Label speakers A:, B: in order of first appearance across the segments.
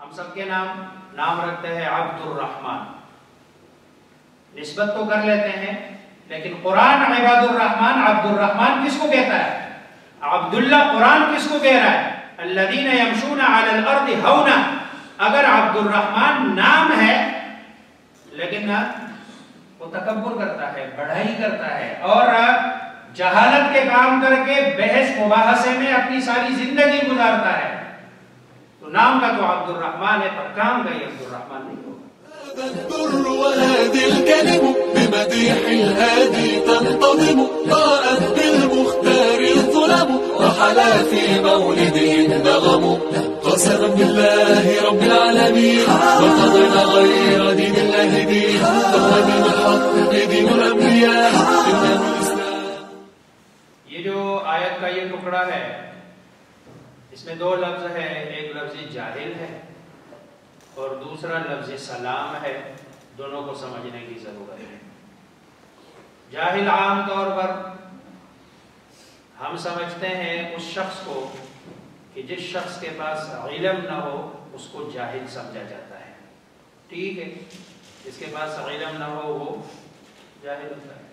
A: ہم سب کے نام رکھتے ہیں عبد الرحمن، نسبت تو کر لیتے ہیں، لیکن قرآن عباد الرحمن، عبد الرحمن کس کو کہتا ہے؟ عبداللہ قرآن کس کو کہہ رہا ہے؟ الذین یمشون علی الارض ہونا۔ اگر عبد الرحمن نام ہے لیکن وہ تکبر کرتا ہے، بڑائی کرتا ہے اور جہالت کے کام کر کے بحث مباحثے میں اپنی ساری زندگی گزارتا ہے، تو نام کا تو عبد الرحمن ہے، پر کام کا یہ عبد الرحمن نہیں ہوگا۔
B: الدر وهادي الكلم بمديح الهادي تنتظم، ضاءت بالمختار الظلم وحلا في مولده النغم، قسما بالله رب العالمين وقضينا غير دين الله دين، فهو دين الحق دين الأنبياء إنه الإسلام۔
A: یہ جو آیت کا یہ ٹکڑا ہے اس میں دو لفظ ہے، ایک لفظ جاہل ہے اور دوسرا لفظ سلام ہے، دونوں کو سمجھنے کی ضرورت ہے۔ جاہل عام طور پر ہم سمجھتے ہیں اس شخص کو کہ جس شخص کے پاس علم نہ ہو اس کو جاہل سمجھا جاتا ہے، ٹھیک ہے، جس کے پاس علم نہ ہو وہ جاہل ہوتا ہے۔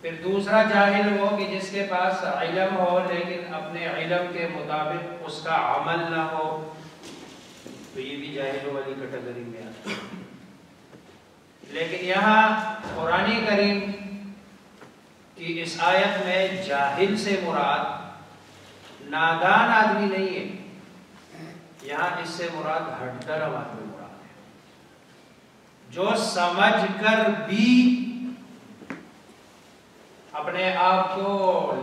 A: پھر دوسرا جاہل وہ کہ جس کے پاس علم ہو لیکن اپنے علم کے مطابق اس کا عمل نہ ہو، تو یہ بھی جاہلوں والی کیٹیگری میں آتا ہے۔ لیکن یہاں قرآن کریم کی اس آیت میں جاہل سے مراد نادان آدمی نہیں ہے، یہاں اس سے مراد ہٹ درم آدمی مراد ہے، جو سمجھ کر بھی اپنے آپ کو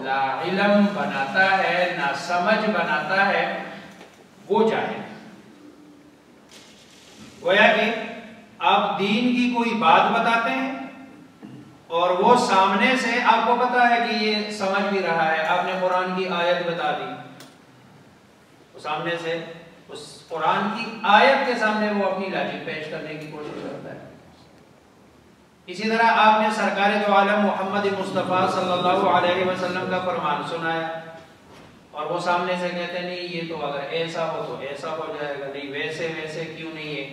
A: لا علم بناتا ہے، نہ سمجھ بناتا ہے، وہ جاہل ہے۔ گویا کہ آپ دین کی کوئی بات بتاتے ہیں اور وہ سامنے سے آپ کو پتا ہے کہ یہ سمجھ بھی رہا ہے، آپ نے قرآن کی آیت بتا دی، سامنے سے اس قرآن کی آیت کے سامنے وہ اپنی لاجک پیش کرنے کی کوشش کرتا ہے۔ اسی طرح آپ نے سرکار دو عالم محمد مصطفیٰ صلی اللہ علیہ وسلم کا فرمان سنایا اور وہ سامنے سے کہتے ہیں نہیں یہ تو اگر ایسا ہو تو ایسا ہو جائے گا، نہیں ویسے کیوں نہیں ہے،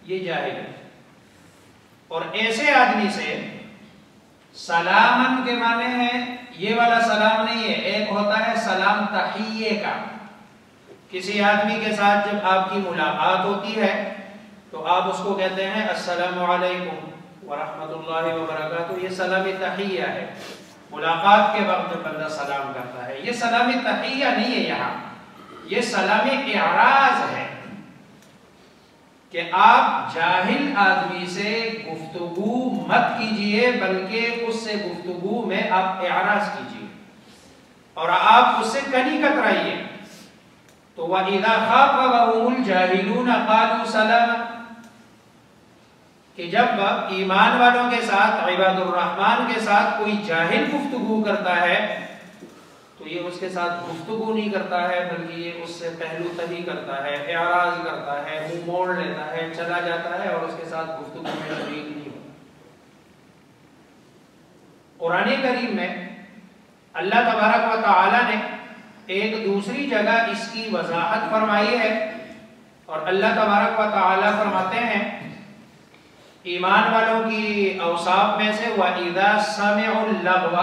A: یہ جاہل ہے۔ اور ایسے آدمی سے سلامن کے معنی ہے یہ والا سلام نہیں ہے، ایک ہوتا ہے سلام تحیے کا، کسی آدمی کے ساتھ جب آپ کی ملاقات ہوتی ہے تو آپ اس کو کہتے ہیں السلام علیکم ورحمۃ اللہ وبرکاتہ، یہ سلام تحیہ ہے، ملاقات کے وقت جب بندہ سلام کرتا ہے، یہ سلام تحیہ نہیں ہے، یہاں یہ سلام اعراض ہے کہ آپ جاہل آدمی سے گفتگو مت کیجئے بلکہ اس سے گفتگو میں آپ اعراض کیجئے اور آپ اس سے کنی کترائیے۔ تو وَإِذَا خَاطَبَهُمُ الْجَاهِلُونَ قَالُوا سَلَامًا، کہ جب ایمان والوں کے ساتھ، عباد الرحمن کے ساتھ کوئی جاہل گفتگو کرتا ہے تو یہ اس کے ساتھ گفتگو نہیں کرتا ہے بلکہ یہ اس سے پہلو تہی کرتا ہے، اعراض کرتا ہے، منہ موڑ لیتا ہے، چلا جاتا ہے اور اس کے ساتھ گفتگو میں شریک نہیں ہوتا۔ قرآن کریم میں اللہ تبارک و تعالی نے ایک دوسری جگہ اس کی وضاحت فرمائی ہے اور اللہ تبارک و تعالی فرماتے ہیں ایمان والوں کی اوصاف میں سے وَإِذَا سَمِعُوا اللَّغْوَ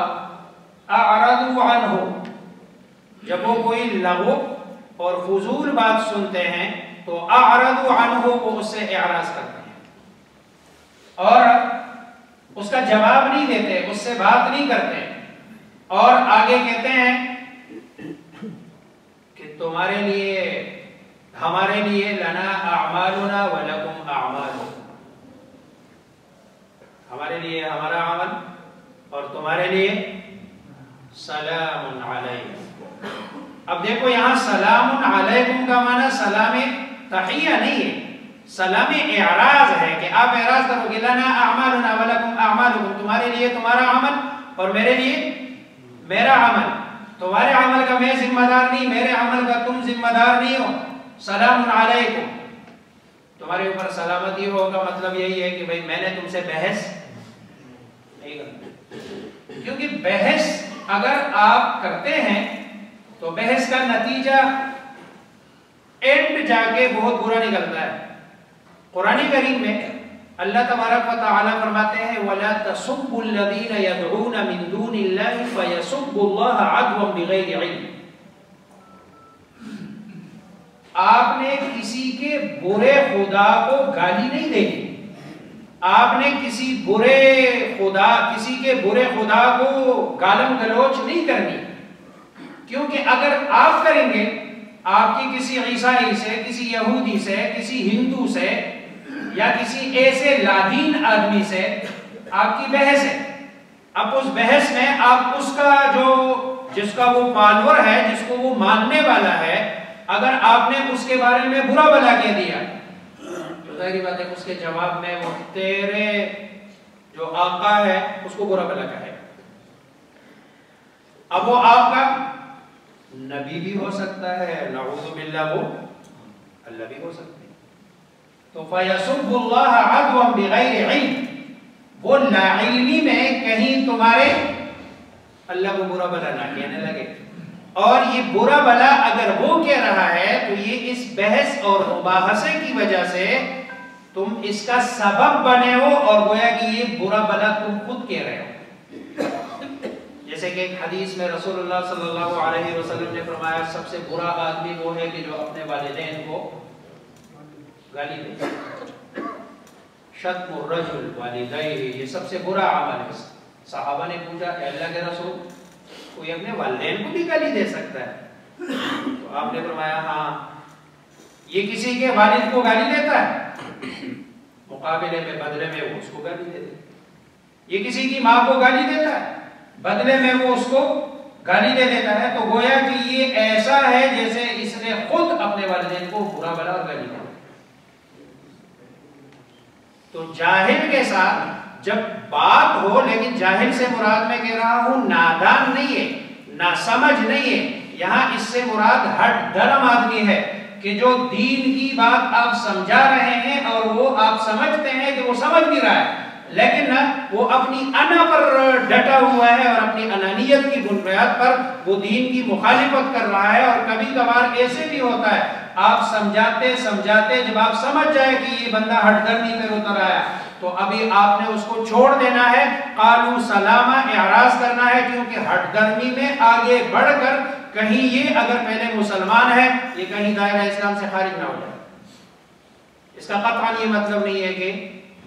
A: أَعْرَضُوا عَنْهُ، جب وہ کوئی لغو اور فضول بات سنتے ہیں تو اعرضوا عنہ، وہ اس سے اعراض کرتے ہیں اور اس کا جواب نہیں دیتے، اس سے بات نہیں کرتے اور آگے کہتے ہیں کہ تمہارے لیے، ہمارے لیے لنا اعمالنا ولکم اعمالکم، ہمارے لیے ہمارا عمل اور تمہارے لیے سلام علیکم۔ اب دیکھو یہاں سلام علیکم کا معنی سلام تحیہ نہیں ہے، سلام اعراض ہے کہ آپ اعراض کرو گے لنا اعمالنا ولکم اعمالکم، تمہارے لیے تمہارا عمل اور میرے لیے میرا عمل، تمہارے عمل کا میں ذمہ دار نہیں، میرے عمل کا تم ذمہ دار نہیں ہو، سلام علیکم، تمہارے اوپر سلامتی ہو کا مطلب یہی ہے کہ بھئی میں نے تم سے بحث نہیں کرنا، کیونکہ بحث اگر آپ کرتے ہیں تو بحث کا نتیجہ اینڈ جا کے بہت برا نکلتا ہے۔ قرآن کریم میں اللہ تبارک و تعالی فرماتے ہیں وَلَا تَسُبُّوا الَّذِينَ يَدْعُونَ مِن دُونِ اللَّهِ فَيَسُبُّوا اللَّهَ عَدْوًا بِغَيْرِ عِلْمٍ۔ آپ نے کسی کے برے خدا کو گالی نہیں دینی، آپ نے کسی کے برے خدا کو گالم گلوچ نہیں کرنی، کیونکہ اگر آپ کریں گے، آپ کی کسی عیسائی سے، کسی یہودی سے، کسی ہندو سے یا کسی ایسے لادین آدمی سے آپ کی بحث ہے، اب اس بحث میں آپ اس کا جس کا وہ فالوور ہے، جس کو وہ ماننے والا ہے، اگر آپ نے اس کے بارے میں برا بھلا کہہ دیا تو ظاہری بات ہے اس کے جواب میں وہ تیرے جو آقا ہے اس کو برا بھلا کہے۔ اب وہ آپ کا نبی بھی ہو سکتا ہے، نعوذ باللہ وہ اللہ بھی ہو سکتا ہے۔ تو فَيَسُبُّ اللَّهَ عَدْوًا بِغَيْرِ عِلْمٍ، وہ لا علمی میں کہیں تمہارے اللہ کو برا بھلا نہ کہنے لگے، اور یہ برا بھلا اگر وہ کہہ رہا ہے تو یہ اس بحث اور مباحثے کی وجہ سے تم اس کا سبب بنے ہو اور گویا کہ یہ برا بھلا تم خود کہہ رہے ہو۔ جیسے کہ ایک حدیث میں رسول اللہ صلی اللہ علیہ وسلم نے فرمایا سب سے برا آدمی وہ ہے کہ جو اپنے والدین کو گالی دے، شتم الرجل والدیہ، یہ سب سے برا عمل ہے۔ صحابہ نے پوچھا کہ اللہ کے رسول کوئی اپنے والدین کو بھی گالی دے سکتا ہے؟ تو آپ نے فرمایا ہاں، یہ کسی کے والد کو گالی دیتا ہے، مقابلے میں بدلے میں وہ اس کو گالی دے دیتا ہے۔ یہ کسی کی ماں کو گالی دیتا ہے، بدلے میں وہ اس کو گالی دے دیتا ہے، تو گویا کہ یہ ایسا ہے جیسے اس نے خود اپنے والدین کو برا بھلا اور گالی دیا۔ تو جاہل کے ساتھ جب بات ہو، لیکن جاہل سے مراد میں کہہ رہا ہوں نادان نہیں ہے، ناسمجھ نہیں ہے، یہاں اس سے مراد ہٹ دھرم آدمی ہے کہ جو دین کی بات آپ سمجھا رہے ہیں اور وہ آپ سمجھتے ہیں کہ وہ سمجھ بھی رہا ہے، لیکن وہ اپنی انا پر ڈٹا ہوا ہے اور اپنی انانیت کی بنیاد پر وہ دین کی مخالفت کر رہا ہے۔ اور کبھی کبھار ایسے بھی ہوتا ہے آپ سمجھاتے سمجھاتے جب آپ سمجھ جائے کہ یہ بندہ ہٹ درمی پہ اتر آیا تو ابھی آپ نے اس کو چھوڑ دینا ہے، قالو سلامہ اعراض کرنا ہے، کیونکہ ہٹ درمی میں آگے بڑھ کر کہیں یہ اگر پہلے مسلمان ہے یہ کہیں دائرہ اسلام سے خارج نہ ہو جائے۔ اس کا قطعاً یہ مطلب نہیں ہے کہ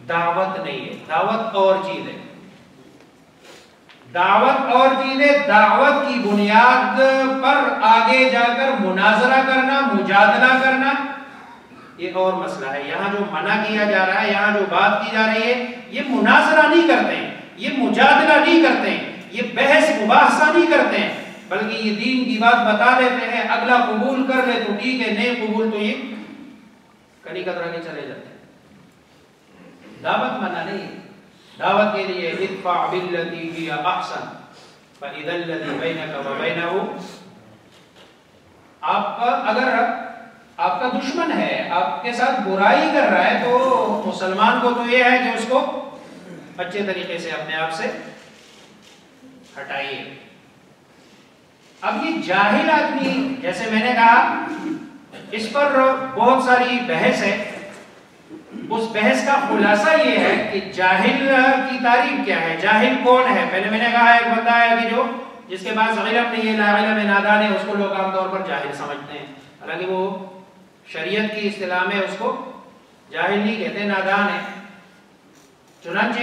A: دعوت نہیں ہے، دعوت اور چیز ہے، دعوت اور چیز ہے۔ دعوت کی بنیاد پر آگے جا کر مناظرہ کرنا، مجادلہ کرنا یہ اور مسئلہ ہے۔ یہاں جو منع کیا جا رہا ہے، یہاں جو بات کی جا رہی ہے، یہ مناظرہ نہیں کرتے ہیں، یہ مجادلہ نہیں کرتے ہیں، یہ بحث مباحثہ نہیں کرتے ہیں، بلکہ یہ دین کی بات بتا دیتے ہیں، اگلا قبول کر لے تو ٹھیک ہے، نہیں قبول تو یہ کنی قطرہ کے چلے جاتے ہیں۔ دعوت منع نہیں ہے، دعوت کے لیے ادفع باللتی ہی احسن فاذا الذی بینک وبینہ، آپ اگر آپ کا دشمن ہے، آپ کے ساتھ برائی کر رہا ہے، تو مسلمان کو تو یہ ہے کہ اس کو اچھے طریقے سے اپنے آپ سے ہٹائیے۔ اب یہ جاہل آدمی، جیسے میں نے کہا اس پر بہت ساری بحث ہے، اس بحث کا خلاصہ یہ ہے کہ جاہل کی تعریف کیا ہے، جاہل کون ہے۔ پہلے میں نے کہا ایک بندہ ہے کہ جو جس کے پاس علم نہیں ہے، لا علم نادان ہے، اس کو لوگ عام طور پر جاہل سمجھتے ہیں، حالانکہ وہ شریعت کی اصطلاح میں اس کو جاہل نہیں کہتے، نادان ہے۔ چنانچہ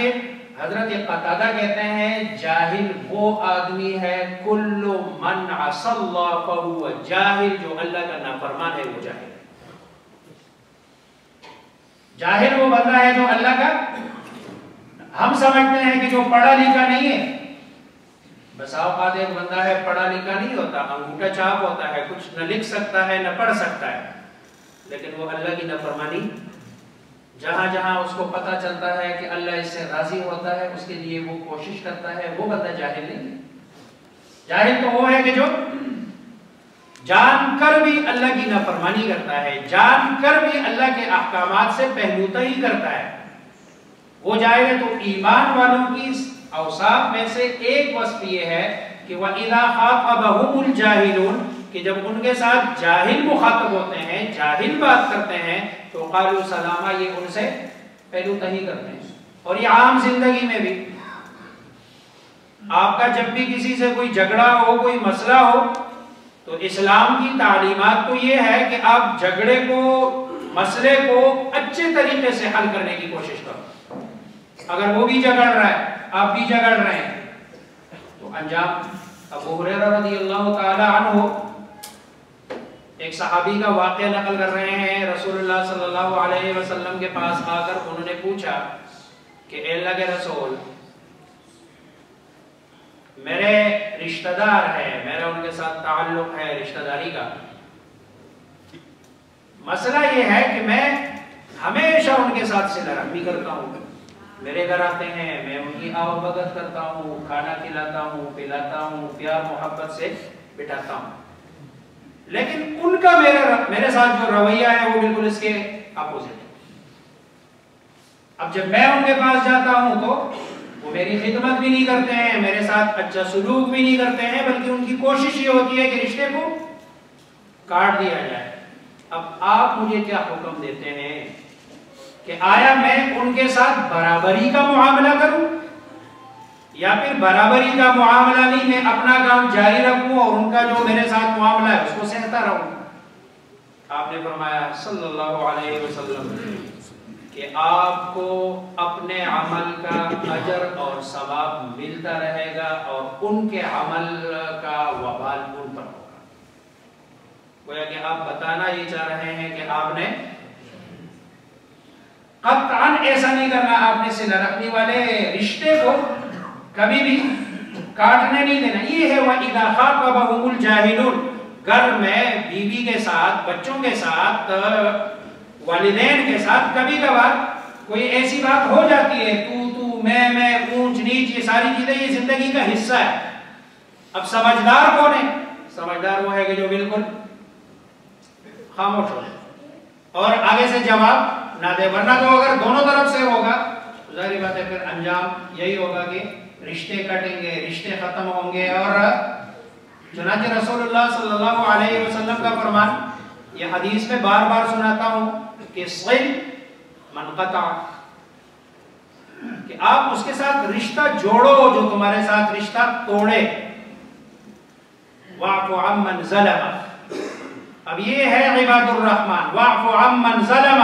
A: حضرت قتادہ کہتے ہیں جاہل وہ آدمی ہے کل من عصى اللہ فهو جاہل، جو اللہ کا نافرمان ہے وہ جاہل ہے۔ جاہل وہ بندہ ہے جو اللہ کا، ہم سمجھتے ہیں کہ جو پڑھا لکھا نہیں ہے، بس اوقات ایک بندہ ہے پڑھا لکھا نہیں ہوتا، انگوٹھا چھاپ ہوتا ہے، کچھ نہ لکھ سکتا ہے نہ پڑھ سکتا ہے، لیکن وہ اللہ کی نافرمانی جہاں جہاں اس کو پتہ چلتا ہے کہ اللہ اس سے راضی ہوتا ہے اس کے لیے وہ کوشش کرتا ہے، وہ بندہ جاہل نہیں ہے۔ جاہل تو وہ ہے کہ جو جان کر بھی اللہ کی نافرمانی کرتا ہے، جان کر بھی اللہ کے احکامات سے پہلوتہی کرتا ہے، وہ جاہل ہے۔ تو ایمان والوں کی اوصاف میں سے ایک وصف یہ ہے کہ وَإِذَا خَاطَبَهُمُ الْجَاهِلُونَ، کہ کہ جب ان کے ساتھ جاہل مخاطب ہوتے ہیں، جاہل بات کرتے ہیں تو قالوا سلاما، یہ ان سے پہلو تہی کرتے ہیں. اور یہ عام زندگی میں بھی آپ کا جب بھی کسی سے کوئی جھگڑا ہو، کوئی مسئلہ ہو، تو اسلام کی تعلیمات تو یہ ہے کہ آپ جھگڑے کو، مسئلے کو اچھے طریقے سے حل کرنے کی کوشش کرو. اگر وہ بھی جھگڑ رہا ہے، آپ بھی جھگڑ رہے ہیں، تو انجام. ابو ہریرہ رضی اللہ تعالی عنہ ایک صحابی کا واقعہ نقل کر رہے ہیں. رسول اللہ صلی اللہ علیہ وسلم کے پاس آ کر انہوں نے پوچھا کہ اے اللہ کے رسول، میرے رشتہ دار ہے، میرا ان کے ساتھ تعلق ہے رشتہ داری کا، مسئلہ یہ ہے کہ میں ہمیشہ ان کے ساتھ صلہ رحمی کرتا ہوں، میرے گھر آتے ہیں، میں ان کی آؤ بھگت کرتا ہوں، کھانا کھلاتا ہوں، پلاتا ہوں، پیار محبت سے بٹھاتا ہوں، لیکن ان کا میرے ساتھ جو رویہ ہے وہ بالکل اس کے اپوزٹ ہے. اب جب میں ان کے پاس جاتا ہوں تو وہ میری خدمت بھی نہیں کرتے ہیں، میرے ساتھ اچھا سلوک بھی نہیں کرتے ہیں، بلکہ ان کی کوشش یہ ہوتی ہے کہ رشتے کو کاٹ دیا جائے. اب آپ مجھے کیا حکم دیتے ہیں کہ آیا میں ان کے ساتھ برابری کا معاملہ کروں، یا پھر برابری کا معاملہ نہیں، میں اپنا کام جاری رکھوں اور ان کا جو میرے ساتھ معاملہ ہے اس کو سہتا رہوں؟ آپ نے فرمایا صلی اللہ علیہ وسلم کہ آپ کو اپنے عمل کا اجر اور ثواب ملتا رہے گا اور ان کے عمل کا وبال ان پر ہوگا. گویا کہ آپ بتانا یہ چاہ رہے ہیں کہ آپ نے قطعاً ایسا نہیں کرنا، آپ نے صلہ رحمی والے رشتے کو کبھی بھی کاٹنے نہیں دینا. یہ ہے وَإِذَا خَاطَبَهُمُ الْجَاهِلُونَ، گھر میں بیوی کے ساتھ، بچوں کے ساتھ، والدین کے ساتھ کبھی کبھار کوئی ایسی بات ہو جاتی ہے، تو میں اونچ نیچ، یہ ساری چیزیں یہ زندگی کا حصہ ہے. اب سمجھدار کون ہے؟ سمجھدار وہ ہے کہ جو بالکل خاموش ہو اور آگے سے جواب نہ دے، ورنہ تو اگر دونوں طرف سے ہوگا ظاہر بات ہے پھر انجام یہی ہوگا کہ رشتے کٹیں گے، رشتے ختم ہوں گے. اور چنانچہ رسول اللہ صلی اللہ علیہ وسلم کا فرمان، یہ حدیث میں بار بار سناتا ہوں کہ صل من قطع، کہ آپ اس کے ساتھ رشتہ جوڑو جو تمہارے ساتھ رشتہ توڑے. واعف عمن ظلم، اب یہ ہے عباد الرحمن، واعف عمن ظلم،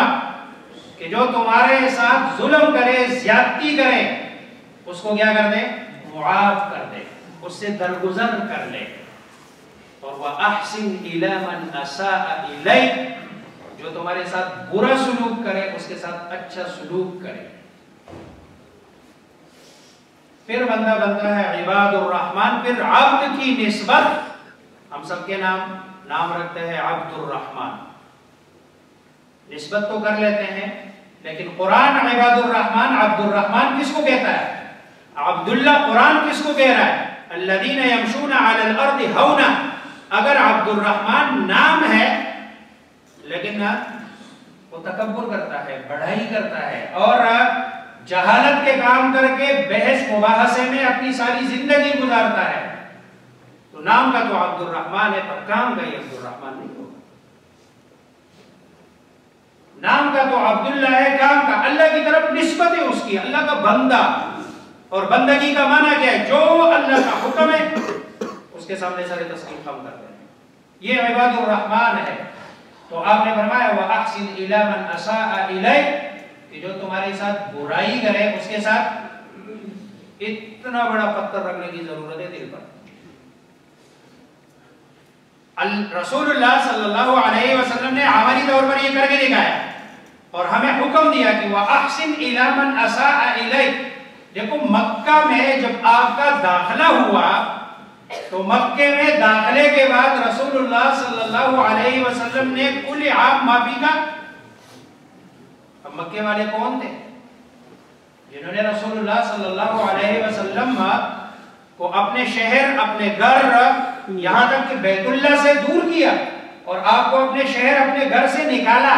A: کہ جو تمہارے ساتھ ظلم کرے، زیادتی کرے، اس کو کیا کر دے؟ معاف کر دے، اس سے درگزر کر لے. اور وَأَحْسِنْ إِلَى مَنْ أَسَاءَ إِلَيْكَ، جو تمہارے ساتھ برا سلوک کرے اس کے ساتھ اچھا سلوک کرے. پھر بندہ بنتا ہے عباد الرحمن. پھر عبد کی نسبت، ہم سب کے نام رکھتے ہیں عبد الرحمن، نسبت تو کر لیتے ہیں، لیکن قرآن عباد الرحمن، عبد الرحمن کس کو کہتا ہے؟ عبداللہ قرآن کس کو کہہ رہا ہے؟ الذین یمشون علی الارض ہونا. اگر عبد الرحمن نام ہے لیکن وہ تکبر کرتا ہے، بڑھائی کرتا ہے اور جہالت کے کام کر کے بحث مباحثے میں اپنی ساری زندگی گزارتا ہے، تو نام کا تو عبد الرحمن ہے پر کام کا یہ عبد الرحمن نہیں ہوگا. نام کا تو عبداللہ ہے، کام کا اللہ کی طرف نسبت ہے اس کی، اللہ کا بندہ. اور بندگی کا معنی کیا ہے؟ جو اللہ کا حکم ہے اس کے سامنے سارے تسلیم خم کرتے ہیں، یہ عباد الرحمن ہے. تو آپ نے فرمایا وَأَحْسِنْ إِلَى مَنْ أَسَاءَ إِلَيْكَ، کہ جو تمہارے ساتھ برائی کرے اس کے ساتھ اتنا بڑا پتھر رکھنے کی ضرورت ہے دل پر. رسول اللہ صلی اللہ علیہ وسلم نے عملی طور پر یہ کر کے دکھایا اور ہمیں حکم دیا کہ وَأَحْسِنْ إِلَى مَنْ أَسَاءَ إِلَيْكَ. دیکھو مکہ میں جب آپ کا داخلہ ہوا تو مکے میں داخلے کے بعد رسول اللہ صلی اللہ علیہ وسلم نے کل عام معافی کا. اب مکے والے کون تھے؟ جنہوں نے رسول اللہ صلی اللہ علیہ وسلم کو اپنے شہر، اپنے گھر، یہاں تک کہ بیت اللہ سے دور کیا اور آپ کو اپنے شہر، اپنے گھر سے نکالا،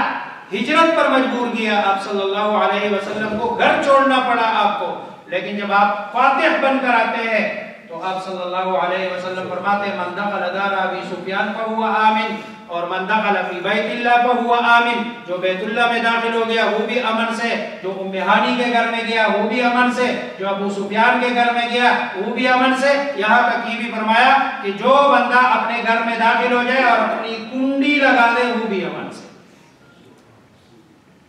A: ہجرت پر مجبور کیا. آپ صلی اللہ علیہ وسلم کو گھر چھوڑنا پڑا آپ کو. لیکن جب آپ فاتح بن کر آتے ہیں تو تو آپ صلی اللہ علیہ وسلم فرماتے ہیں من دخل دار ابی سفیان فہو آمن اور من دخل فی بیت اللہ فہو آمن، جو بیت اللہ میں داخل ہو گیا وہ بھی امن سے، جو ام ہانی کے گھر میں گیا وہ بھی امن سے، جو ابو سفیان کے گھر میں گیا وہ بھی امن سے، یہاں تک یہ بھی فرمایا کہ جو بندہ اپنے گھر میں داخل ہو جائے اور اپنی کنڈی لگا دے وہ بھی امن سے۔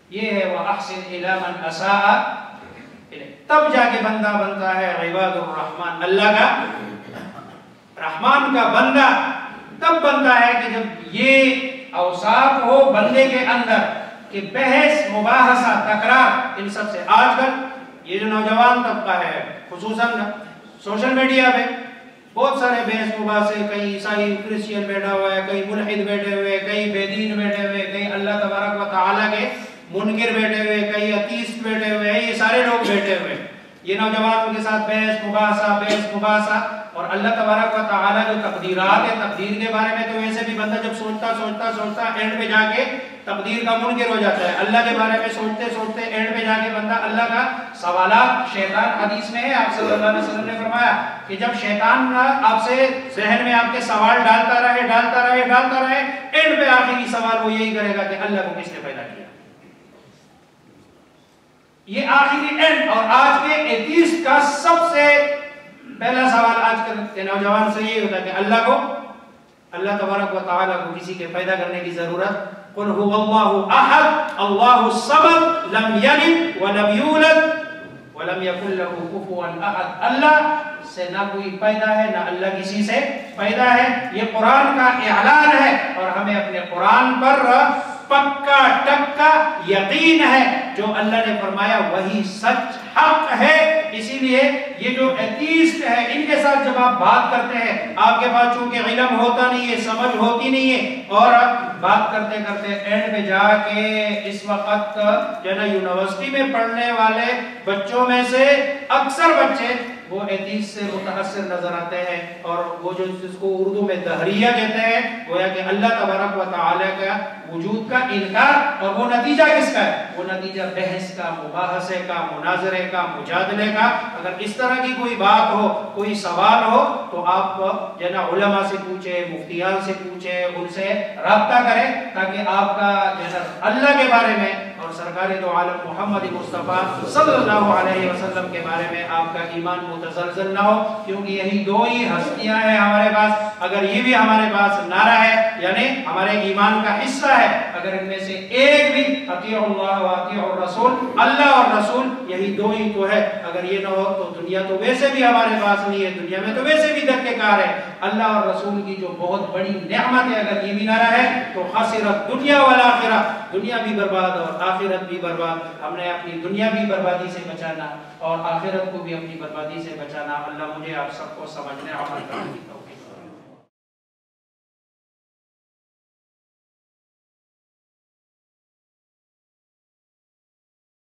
A: یہ ہے وَأَحْسِنْ إِلَى مَنْ أَسَاءَ إِلَيْكَ، تب جا کے بندہ بنتا ہے عباد الرحمن، اللہ کا رحمان کا بندہ تب بنتا ہے کہ جب یہ اوصاف ہو بندے کے اندر کہ بحث مباحثہ تکرار ان سب سے۔ آج کل یہ جو نوجوان طبقہ ہے خصوصاً سوشل میڈیا پہ بہت سارے بحث مباحثے، کہیں عیسائی کرسچین بیٹھا ہوا ہے، کہیں ملحد بیٹھے ہوئے، کہیں بے دین بیٹھے ہوئے، کہیں اللہ تبارک و تعالیٰ کے منکر بیٹھے ہوئے، کہیں اتیسٹ بیٹھے ہوئے ہیں، یہ سارے لوگ بیٹھے ہوئے، یہ نوجوانوں کے ساتھ بحث مباحثہ اور اللہ تبارک و تعالیٰ جو تقدیرات ہے تقدیر کے بارے میں تو ویسے بھی بندہ جب سوچتا اینڈ پہ جا کے تقدیر کا منکر ہو جاتا ہے۔ اللہ کے بارے میں سوچتے اینڈ پہ جا کے بندہ اللہ کا سوالات، شیطان حدیث میں ہے آپ صلی اللہ علیہ وسلم نے فرمایا کہ جب شیطان آپ سے ذہن میں آپ کے سوال ڈالتا رہے اینڈ پہ آخری سوال وہ یہی کرے گا کہ اللہ کو کس نے پیدا کیا، یہ آخری اینڈ۔ اور آج کے ایتھیسٹ کا سب سے پہلا سوال آج کل کے نوجوان سے یہ ہوتا ہے کہ اللہ تبارک و تعالیٰ کو کسی کے پیدا کرنے کی ضرورت، قل هو اللہ احد اللہ الصمد لم یلد ولم یولد ولم یکن له کفوا احد، اللہ سے نہ کوئی پیدا ہے نہ اللہ کسی سے پیدا ہے۔ یہ قرآن کا اعلان ہے اور ہمیں اپنے قرآن پر پکا ٹکا یقین ہے، جو اللہ نے فرمایا وہی سچ حق ہے۔ اسی لیے یہ جو ایتھیسٹ ہے ان کے ساتھ جب آپ بات کرتے ہیں، آپ کے پاس چونکہ علم ہوتا نہیں ہے، سمجھ ہوتی نہیں ہے، اور بات کرتے اینڈ پہ جا کے اس وقت جو ہے نا یونیورسٹی میں پڑھنے والے بچوں میں سے اکثر بچے وہ ایتھیسٹ سے متاثر نظر آتے ہیں، اور وہ جو جس کو اردو میں دہریہ کہتے ہیں، گویا کہ اللہ تبارک و تعالی کا وجود کا انکار، اور وہ نتیجہ کس کا ہے؟ وہ نتیجہ بحث کا، مباحثے کا، مناظرے کا، مجادلے کا۔ اگر اس طرح کی کوئی بات ہو، کوئی سوال ہو تو آپ جو ہے نا علماء سے پوچھیں، مفتیان سے پوچھیں، ان سے رابطہ کریں تاکہ آپ کا جو ہے اللہ کے بارے میں اور سرکار دو عالم محمد مصطفیٰ صلی اللہ علیہ وسلم کے بارے میں آپ کا ایمان متزلزل نہ ہو، کیونکہ یہی دو ہی ہستیاں ہیں ہمارے پاس۔ اگر یہ بھی ہمارے پاس نہ رہے، یعنی ہمارے ایمان کا حصہ ہے، اگر ان میں سے ایک بھی اطیع اللہ و اطیع الرسول، اللہ اور رسول یہی دو ہی تو ہے، اگر یہ نہ ہو تو دنیا تو ویسے بھی ہمارے پاس نہیں ہے، دنیا میں تو ویسے بھی دھکے کار ہے۔ اللہ اور رسول کی جو بہت بڑی نعمت ہے، اگر یہ بھی نہ رہے تو خسرت دنیا والآخرہ، دنیا بھی برباد اور آخرت بھی برباد۔ ہم نے اپنی دنیا بھی بربادی سے بچانا اور آخرت کو بھی اپنی بربادی سے بچانا۔ اللہ مجھے آپ سب کو سمجھنے عمل کرنے کی توفیق